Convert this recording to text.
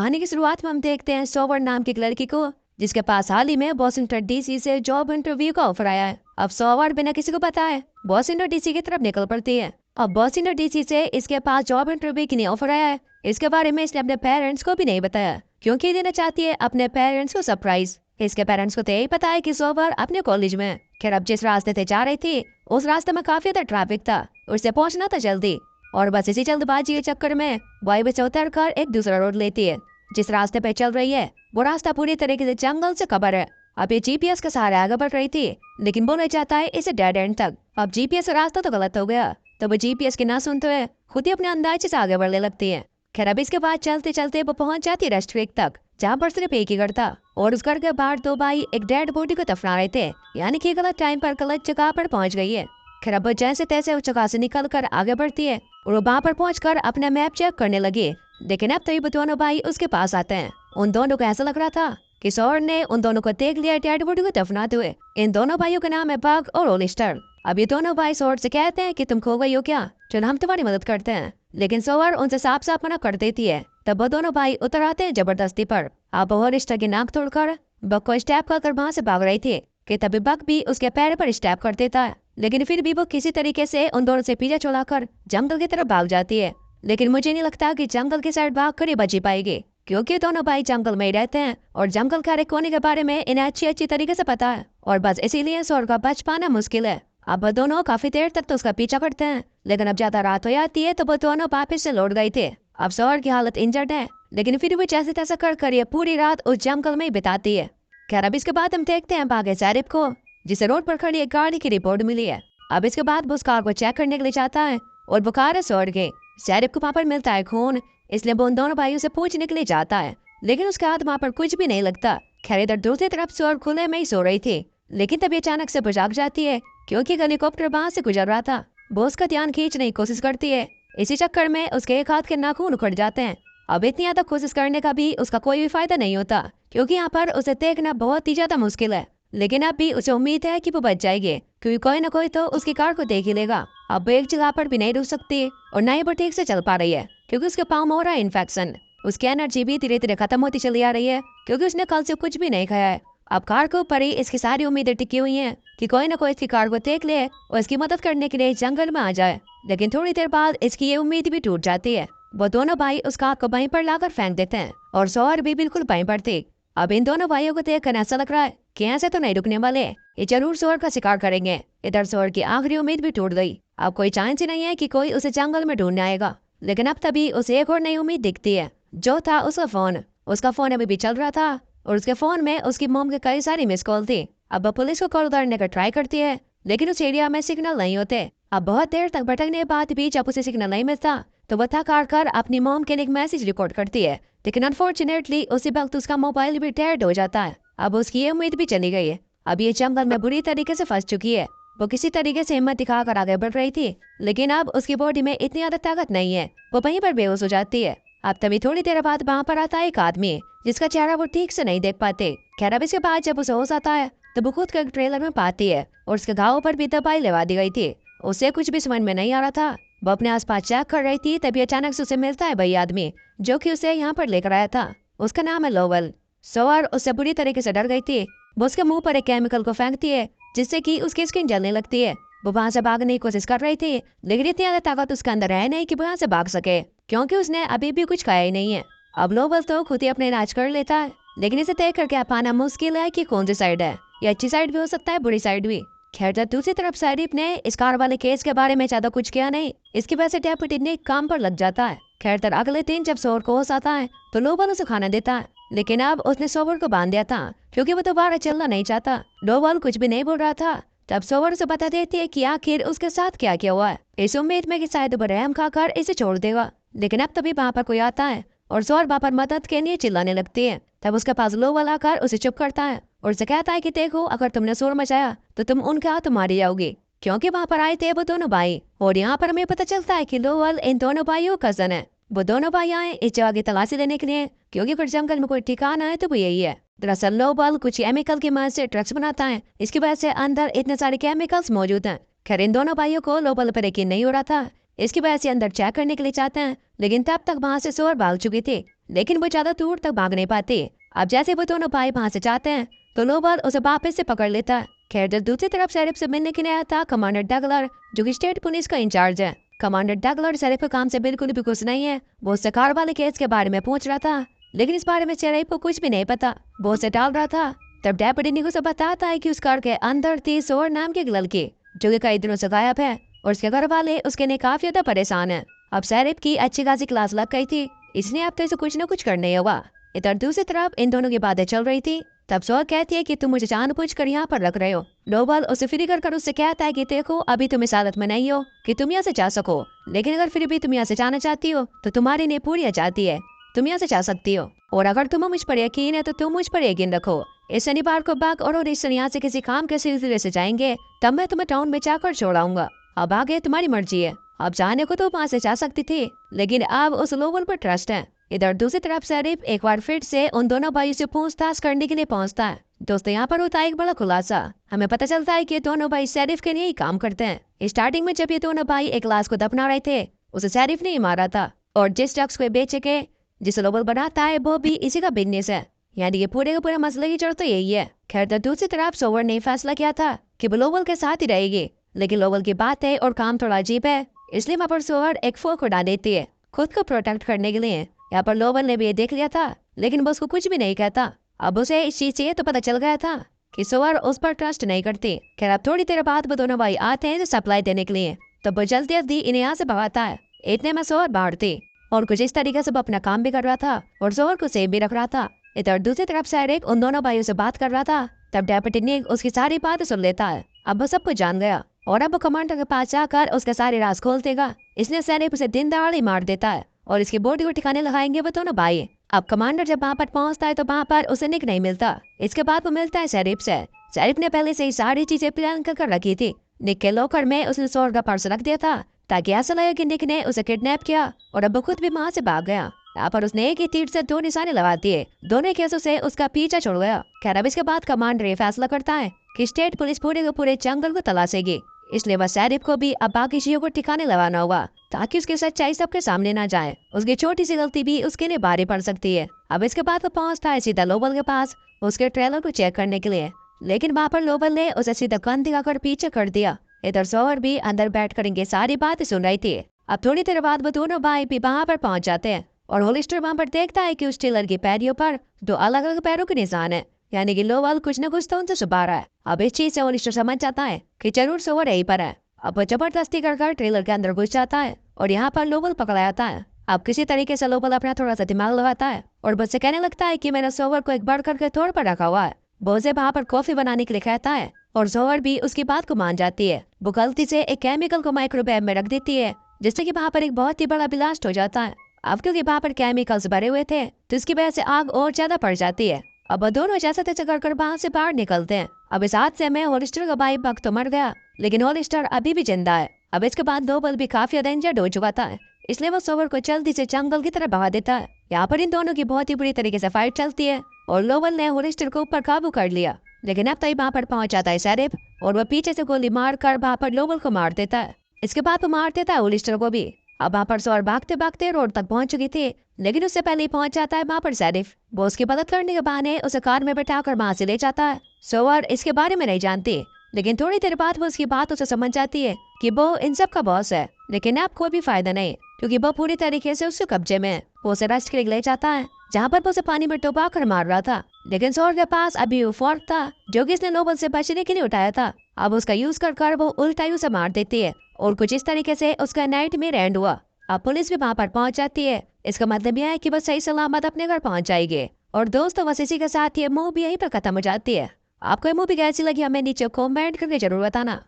कहानी की शुरुआत में हम देखते हैं सोवर नाम की एक लड़की को, जिसके पास हाल ही में वॉशिंगटन डीसी से जॉब इंटरव्यू का ऑफर आया है। अब सोवर बिना किसी को बताए वॉशिंगटन डीसी की तरफ निकल पड़ती है। अब वॉशिंगटन डीसी से इसके पास जॉब इंटरव्यू के लिए ऑफर आया है। इसके बारे में इसने अपने पेरेंट्स को भी नहीं बताया, क्योंकि ये देना चाहती है अपने पेरेंट्स को सरप्राइज। इसके पेरेंट्स को तो यही पता है कि सोवर अपने कॉलेज में है। खैर, अब जिस रास्ते से जा रही थी उस रास्ते में काफी ज्यादा ट्रैफिक था, उससे पहुंचना था जल्दी। और बस इसी जल्दबाजी के चक्कर में वाईवे से उतर कर एक दूसरा रोड लेती है। जिस रास्ते पे चल रही है वो रास्ता पूरी तरीके से जंगल से कवर है। अब ये जीपीएस के सहारे आगे बढ़ रही थी, लेकिन वो ले जाता है इसे डेड एंड तक। अब जीपीएस का रास्ता तो गलत हो गया, तो वो जीपीएस की ना सुनते हुए खुद ही अपने अंदाजे से आगे बढ़ने लगती है। खैर, अब इसके बाद चलते चलते वो पहुंच जाती है रेस्टोरेंट तक, जहाँ पर सिर्फ एक ही घर था और उस घर के बाहर दो भाई एक डेड बॉडी को दफना रहे थे, यानी कि गलत टाइम पर गलत जगह पर पहुंच गई है। खैर, अब वो जैसे तैसे उस जगह से निकल कर आगे बढ़ती है और वो वहाँ पर पहुंचकर अपना मैप चेक करने लगी। लेकिन अब तभी वो दोनों भाई उसके पास आते हैं। उन दोनों को ऐसा लग रहा था कि सौर ने उन दोनों को देख लिया डेड बॉडी को दफनाते हुए। इन दोनों भाइयों का नाम है बग और ओलिस्टर। अब ये दोनों भाई सौर से कहते हैं कि तुम खो गई हो क्या, चलो हम तुम्हारी मदद करते हैं। लेकिन सौर उनसे साफ साफ मना कर देती है। तब वो दोनों भाई उतर आते हैं जबरदस्ती पर। अब ओलिस्टर की नाक तोड़कर बग को स्टैप कर वहां से भाग रही थी कि तभी बग भी उसके पैर पर स्टैप कर देता है। लेकिन फिर भी वो किसी तरीके से उन दोनों से पीछा छुड़ाकर जंगल की तरफ भाग जाती है। लेकिन मुझे नहीं लगता कि जंगल की साइड भाग कर ही बची पाएगी, क्योंकि दोनों भाई जंगल में ही रहते हैं और जंगल का हर एक कोने के बारे में इन्हें अच्छी अच्छी तरीके से पता है। और बस इसीलिए सौर का बच पाना मुश्किल है। अब वो दोनों काफी देर तक तो उसका पीछा करते हैं, लेकिन अब ज्यादा रात हो जाती है तो वो दोनों वापिस से लौट गए थे। अब सौर की हालत इंजर्ड है, लेकिन फिर भी जैसे तैसा कर ये पूरी रात उस जंगल में ही बिताती है। खैर, अब इसके बाद हम देखते हैं भागे सैरिफ को, जिसे रोड पर खड़ी एक गाड़ी की रिपोर्ट मिली है। अब इसके बाद वो उस कार को चेक करने के लिए जाता है और बुखार है सौर के। सैरिफ को वहाँ पर मिलता है खून, इसलिए वो उन दोनों भाइयों से पूछने के लिए जाता है, लेकिन उसके हाथ वहाँ पर कुछ भी नहीं लगता। खैर, इधर दूसरी तरफ सौर खुले में ही सो रही थी, लेकिन तभी अचानक से जाग जाती है, क्योंकि एक हेलीकॉप्टर वहाँ से गुजर रहा था। वो उसका ध्यान खींचने की कोशिश करती है, इसी चक्कर में उसके एक हाथ के नाखून उखड़ जाते हैं। अब इतनी ज्यादा कोशिश करने का भी उसका कोई भी फायदा नहीं होता, क्योंकि यहाँ पर उसे देखना बहुत ही ज्यादा मुश्किल है। लेकिन अब भी उसे उम्मीद है कि वो बच जाएगी, क्योंकि कोई ना कोई तो उसकी कार को देख ही लेगा। अब वो एक जगह पर भी नहीं रुक सकती और ना ही वो ठीक से चल पा रही है, क्योंकि उसके पाँव में हो रहा है इन्फेक्शन। उसकी एनर्जी भी धीरे धीरे खत्म होती चली आ रही है, क्योंकि उसने कल से कुछ भी नहीं खाया है। अब कार के ऊपर ही इसकी सारी उम्मीदें टिकी हुई हैं कि कोई ना कोई इसकी कार को देख ले और इसकी मदद करने के लिए जंगल में आ जाए। लेकिन थोड़ी देर बाद इसकी ये उम्मीद भी टूट जाती है। वो दोनों भाई उस कार को वहीं पर लाकर फेंक देते हैं और सौर भी बिल्कुल वहीं पर थी। अब इन दोनों भाइयों को देखकर ऐसा लग रहा है कि ऐसे तो नहीं रुकने वाले, ये जरूर सौर का शिकार करेंगे। इधर सौर की आखिरी उम्मीद भी टूट गई। अब कोई चांस ही नहीं है कि कोई उसे जंगल में ढूंढने आएगा। लेकिन अब तभी उसे एक और नई उम्मीद दिखती है, जो था उसका फोन। उसका फोन अभी भी चल रहा था और उसके फोन में उसकी मोम के कई सारी मिस कॉल थी। अब वो पुलिस को कॉल करने का ट्राई करती है, लेकिन उस एरिया में सिग्नल नहीं होते। अब बहुत देर तक भटकने के बाद भी जब उसे सिग्नल नहीं मिलता तो वह थक हार कर अपनी मोम के लिए एक मैसेज रिकॉर्ड करती है, लेकिन अनफॉर्चुनेटली उसी वक्त उसका मोबाइल भी डेड हो जाता है। अब उसकी ये उम्मीद भी चली गई है। अब ये जंगल में बुरी तरीके से फंस चुकी है। वो किसी तरीके से हिम्मत दिखाकर आगे बढ़ रही थी, लेकिन अब उसकी बॉडी में इतनी ज्यादा ताकत नहीं है, वो वहीं पर बेहोश हो जाती है। अब तभी थोड़ी देर बाद वहाँ पर आता है एक आदमी, जिसका चेहरा वो ठीक से नहीं देख पाते। खैर, अब इसके बाद जब उसे होश आता है तो वो खुद का ट्रेलर में पाती है और उसके घावों पर भी दवाई लगा दी गई थी। उसे कुछ भी समझ में नहीं आ रहा था। वो अपने आसपास चेक कर रही थी, तभी अचानक से उसे मिलता है वही आदमी जो कि उसे यहाँ पर लेकर आया था। उसका नाम है लोवल। सौर उससे बुरी तरीके से डर गई थी। वो उसके मुंह पर एक केमिकल को फेंकती है, जिससे कि उसकी स्किन जलने लगती है। वो वहाँ से भागने की कोशिश कर रही थी, लेकिन इतनी ज्यादा ताकत उसके अंदर है नहीं कि वो यहाँ से भाग सके, क्योंकि उसने अभी भी कुछ खाया ही नहीं है। अब लोवल तो खुद ही अपने इलाज कर लेता है, लेकिन इसे तय करके क्या पाना मुश्किल है कि कौन सी साइड है। ये अच्छी साइड भी हो सकता है, बुरी साइड भी। खैर, जब दूसरी तरफ सैरिफ ने इस कार वाले केस के बारे में ज्यादा कुछ किया नहीं, इसकी वजह से डेप्यूटी ने काम पर लग जाता है। खैर, तर अगले दिन जब सौर को होश आता है तो लोवल उसे खाना देता है, लेकिन अब उसने सौर को बांध दिया था, क्योंकि वो दोबारा चलना नहीं चाहता। लोवल कुछ भी नहीं बोल रहा था। तब सौर उसे बता देती है कि आखिर उसके साथ क्या किया हुआ है, इस उम्मीद में कि शायद वो रहम खाकर इसे छोड़ देगा। लेकिन अब तभी वहाँ पर कोई आता है और सौर वहाँ पर मदद के लिए चिल्लाने लगती है। तब उसके पास लोवल आकर उसे चुप करता है और उसे कहता है कि देखो, अगर तुमने शोर मचाया तो तुम उनके हाथ मारी जाओगी, क्योंकि वहाँ पर आए थे वो दोनों भाई। और यहाँ पर हमें पता चलता है कि लोवल इन दोनों भाइयों का कजन है। वो दोनों भाई आए इस जगह की तलाशी लेने के लिए, क्योंकि अगर जंगल में कोई ठिकाना है तो वो यही है। दरअसल लोवल कुछ केमिकल की मदद से ड्रग्स बनाता है, इसकी वजह से अंदर इतने सारे केमिकल्स मौजूद हैं। खैर, इन दोनों भाइयों को लोवल पर यकीन नहीं हो रहा था, इसकी वजह से अंदर चेक करने के लिए चाहते हैं, लेकिन तब तक वहाँ से सौर भाग चुकी थी। लेकिन वो ज्यादा दूर तक भाग नहीं पाती। अब जैसे वो दोनों भाई वहां से जाते हैं तो लोबल उसे वापस से पकड़ लेता है। खैर जब दूसरी तरफ शेरिफ से मिलने के लिए आया था कमांडर डगलर, जो कि स्टेट पुलिस का इंचार्ज है। कमांडर डगलर शेरिफ के काम से बिल्कुल भी खुश नहीं है। वो उससे कार वाले केस के बारे में पूछ रहा था, लेकिन इस बारे में शेरिफ को कुछ भी नहीं पता। वो उसे टाल रहा था। तब डेप्यूटी निक उसे बताता है कि उस कार के अंदर थी सोर नाम की एक लड़की, जो कि कई दिनों से गायब है और उसके घर वाले उसके लिए काफी ज्यादा परेशान है। अब शेरिफ की अच्छी खासी क्लास लग गई थी, इसलिए अब तो इसे कुछ न कुछ करने होगा। इधर दूसरी तरफ इन दोनों की बातें चल रही थी। तब सोर कहती है कि तुम मुझे जानबूझ कर यहाँ पर रख रहे हो। लोबल उसे फ्री कर उससे कहता है कि देखो अभी तुम इस हालत में नहीं हो कि तुम यहाँ से जा सको, लेकिन अगर फिर भी तुम यहाँ से जाना चाहती हो तो तुम्हारी लिए पूरी आजादी है, तुम यहाँ से जा सकती हो। और अगर तुम्हें मुझ पर यकीन है तो तुम मुझ पर यकीन रखो। इस शनिवार को बाग और इस यहाँ से किसी काम के सिलसिले से जाएंगे, तब मैं तुम्हें टाउन में जाकर छोड़ाऊंगा। अब आगे तुम्हारी मर्जी है। अब जाने को तो वहाँ से जा सकती थी, लेकिन अब उस लोबल पर ट्रस्ट है। इधर दूसरी तरफ शेरिफ एक बार फिर से उन दोनों भाइयों से पूछताछ करने के लिए पहुंचता है। दोस्तों यहाँ पर होता है एक बड़ा खुलासा। हमें पता चलता है कि ये दोनों भाई शेरिफ के लिए ही काम करते हैं। स्टार्टिंग में जब ये दोनों भाई एक लाश को दफना रहे थे, उसे शेरिफ ने ही मारा था, और जिस शख्स को बेचे के जिसे लोबल बनाता है वो भी इसी का बिजनेस है। यानी ये पूरे का पूरा मसले की जड़ तो यही है। खैर तो दूसरी तरफ सोवर ने फैसला किया था कि वो लोबल के साथ ही रहेगी, लेकिन लोबल की बात है और काम थोड़ा अजीब है, इसलिए वहाँ पर सोवर एक फोक उड़ा देती है खुद को प्रोटेक्ट करने के लिए। यहाँ पर लोबल ने भी ये देख लिया था, लेकिन वो उसको कुछ भी नहीं कहता। अब उसे इस चीज से ये तो पता चल गया था कि सोवर उस पर ट्रस्ट नहीं करती। खैर अब थोड़ी देर बाद वो दोनों भाई आते हैं सप्लाई देने के लिए, तो वो जल्दी जल्दी इन्हें यहाँ से भगाता है। इतने में सोवर बाहर थी और कुछ इस तरीके से वो अपना काम भी कर रहा था और सोवर को सेव भी रख रहा था। इधर दूसरी तरफ शेरिफ उन दोनों भाइयों से बात कर रहा था। तब डेप्यूटी निक उसकी सारी बातें सुन लेता है। अब वो सब कुछ जान गया और अब वो कमांडर के पास जाकर उसके सारे राज खोल देगा। इसलिए शेरिफ उसे दिन दहाड़े मार देता है और इसकी बॉडी को ठिकाने लगाएंगे वो दोनों भाई। अब कमांडर जब वहाँ पर पहुँचता है तो वहाँ पर उसे निक नहीं मिलता। इसके बाद वो मिलता है शेरिफ से। शेरिफ ने पहले से ही सारी चीजें प्लान कर रखी थी। निक के लॉकर में उसने सोर का पर्स रख दिया था, ताकि ऐसा लगे कि निक ने उसे किडनैप किया, और अब वो खुद भी वहाँ से भाग गया। यहाँ पर उसने एक ही तीर से 2 निशाने लगा दिए। दोनों केसों से उसका पीछा छोड़ गया। खैर अब इसके बाद कमांडर ये फैसला करता है कि स्टेट पुलिस पूरे के पूरे जंगल को तलाशेगी, इसलिए वह शेरिफ को भी अब बाकी चीजों को ठिकाने लगाना होगा, ताकि उसकी सच्चाई सबके सामने ना जाए। उसकी छोटी सी गलती भी उसके लिए भारी पड़ सकती है। अब इसके बाद वो पहुंचता है सीधा लोबल के पास उसके ट्रेलर को चेक करने के लिए, लेकिन वहाँ पर लोबल ने उसे सीधा गन दिखाकर पीछे कर दिया। इधर सोवर भी अंदर बैठ कर इनकी सारी बातें सुन रही थी। अब थोड़ी देर बाद वो दोनों भाई भी वहाँ पर पहुंच जाते हैं और होलिस्टर वहाँ पर देखता है कि उस टेलर की पैरों पर 2 अलग अलग पैरों के निशान है, यानी कि लोबल कुछ न कुछ तो उनसे छुपा रहा है। अब इस चीज से होलिस्टर समझ जाता है कि जरूर सोवर यहीं पर है। अब वो जबरदस्ती कर ट्रेलर के अंदर घुस जाता है और यहाँ पर लोबल पकड़ा जाता है। अब किसी तरीके से लोबल अपना थोड़ा सा दिमाग लगाता है और मुझसे कहने लगता है कि मैंने सोवर को एक बर्गर के तौर पर रखा हुआ है। वो उसे वहाँ पर कॉफी बनाने के लिए कहता है और सोवर भी उसकी बात को मान जाती है। वो गलती से एक केमिकल को माइक्रोवेव में रख देती है, जिससे कि वहाँ पर एक बहुत ही बड़ा ब्लास्ट हो जाता है। अब क्योंकि वहाँ पर केमिकल्स भरे हुए थे तो इसकी वजह से आग और ज्यादा बढ़ जाती है। अब वो दोनों जैसा तैसा कर वहाँ से बाहर निकलते हैं। अब इस हादसे में होलिस्टर का भाई बग तो मर गया, लेकिन होलिस्टर अभी भी जिंदा है। अब इसके बाद लोबल भी काफी इंजर्ड हो चुका था, इसलिए वो सोवर को जल्दी से जंगल की तरफ भगा देता है। यहाँ पर इन दोनों की बहुत ही बुरी तरीके से फाइट चलती है और लोबल ने होलिस्टर को ऊपर काबू कर लिया, लेकिन अब तक वहाँ पर पहुंच जाता है शेरिफ और वह पीछे से गोली मार कर वहाँ पर लोबल को मार देता है। इसके बाद वो मार देता है होलिस्टर को भी। अब वहाँ पर सोवर भागते भागते रोड तक पहुंच चुकी थी, लेकिन उससे पहले ही पहुंच जाता है वहाँ पर शेरिफ। वो उसकी मदद करने के बहाने उसे कार में बैठाकर वहाँ से ले जाता है। सोवर इसके बारे में नहीं जानती, लेकिन थोड़ी देर बाद वो उसकी बात उसे समझ जाती है कि वो इन सब का बॉस है, लेकिन अब कोई भी फायदा नहीं क्योंकि वो पूरी तरीके से उसके कब्जे में है। वो उसे रेस्ट के लिए ले जाता है, जहाँ पर वो उसे पानी में डुबा कर मार रहा था, लेकिन सोवर के पास अभी वो फोर्क था जो कि इसने लोबल से बचने के लिए उठाया था। अब उसका यूज कर वो उल्टा ही उसे मार देती है और कुछ इस तरीके से उसका नाइट में एंड हुआ। अब पुलिस भी वहाँ पर पहुंच जाती है। इसका मतलब यह है कि वो सही सलामत अपने घर पहुंच जाएगी। और दोस्तों बस इसी के साथ ये मूवी यहीं पर खत्म हो जाती है। आपको ये मूवी कैसी लगी हमें नीचे कमेंट करके जरूर बताना।